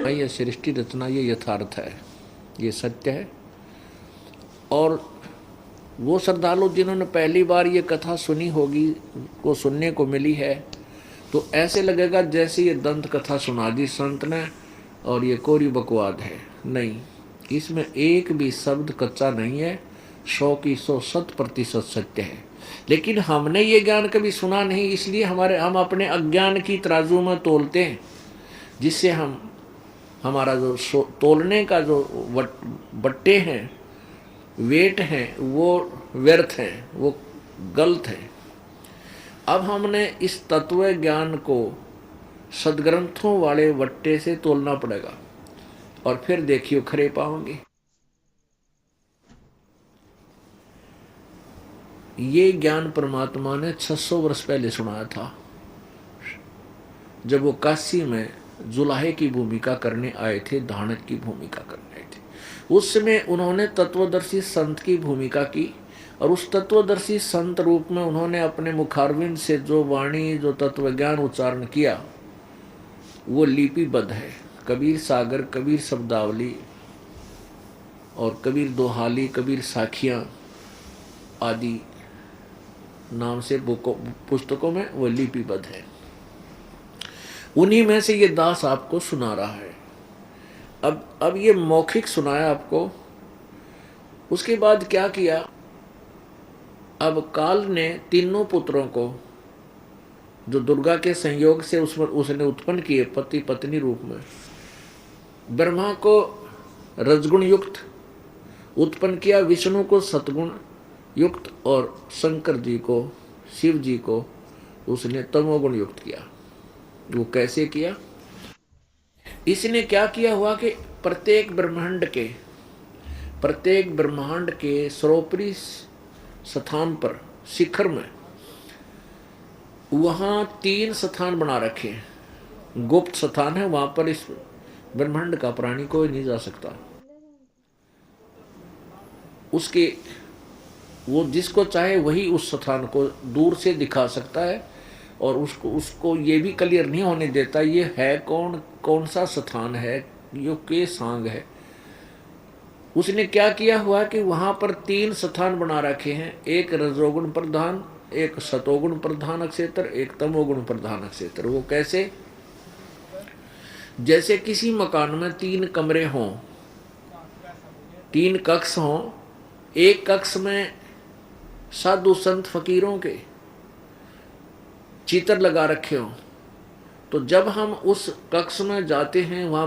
ये सृष्टि रचना ये यथार्थ है, ये सत्य है। और वो श्रद्धालु जिन्होंने पहली बार ये कथा सुनी होगी, को सुनने को मिली है, तो ऐसे लगेगा जैसे ये दंत कथा सुना दी संत ने और ये कोरी बकवाद है। नहीं, इसमें एक भी शब्द कच्चा नहीं है, 100 की 100 शत% सत्य है। लेकिन हमने ये ज्ञान कभी सुना नहीं, इसलिए हम अपने अज्ञान की तराजू में तोलते हैं, जिससे हमारा जो तोलने का जो बट्टे हैं, वेट हैं, वो व्यर्थ हैं, वो गलत हैं। अब हमने इस तत्व ज्ञान को सदग्रंथों वाले वट्टे से तोलना पड़ेगा और फिर देखियो खरे पाओगे। ये ज्ञान परमात्मा ने 600 वर्ष पहले सुनाया था, जब वो काशी में जुलाहे की भूमिका करने आए थे, धानक की भूमिका करने आए थे। उस समय उन्होंने तत्वदर्शी संत की भूमिका की और उस तत्वदर्शी संत रूप में उन्होंने अपने मुखारविंद से जो वाणी, जो तत्व ज्ञान उच्चारण किया, वो लिपिबद्ध है। कबीर सागर, कबीर शब्दावली और कबीर दोहाली, कबीर साखियाँ आदि नाम से पुस्तकों में वो लिपिबद्ध है। उन्हीं में से ये दास आपको सुना रहा है। अब ये मौखिक सुनाया आपको। उसके बाद क्या किया, अब काल ने तीनों पुत्रों को जो दुर्गा के संयोग से उसने उत्पन्न किए पति पत्नी रूप में, ब्रह्मा को रजगुण युक्त उत्पन्न किया, विष्णु को सतगुण युक्त और शंकर जी को, शिव जी को उसने तमोगुण युक्त किया। वो कैसे किया? इसने क्या किया हुआ कि प्रत्येक ब्रह्मांड के सर्वोपरि स्थान पर, शिखर में, वहां 3 स्थान बना रखे, गुप्त स्थान है, वहां पर इस ब्रह्मांड का प्राणी कोई नहीं जा सकता। उसके वो जिसको चाहे वही उस स्थान को दूर से दिखा सकता है और उसको ये भी क्लियर नहीं होने देता ये है कौन सा स्थान है, यो के सांग है। उसने क्या किया हुआ कि वहां पर 3 स्थान बना रखे हैं, एक रजोगुण प्रधान, एक सतोगुण प्रधान क्षेत्र, एक तमोगुण प्रधान क्षेत्र। वो कैसे? जैसे किसी मकान में 3 कमरे हों, 3 कक्ष हों, एक कक्ष में साधु संत फकीरों के चित्र लगा रखे हो, तो जब हम उस कक्ष में जाते हैं, वहां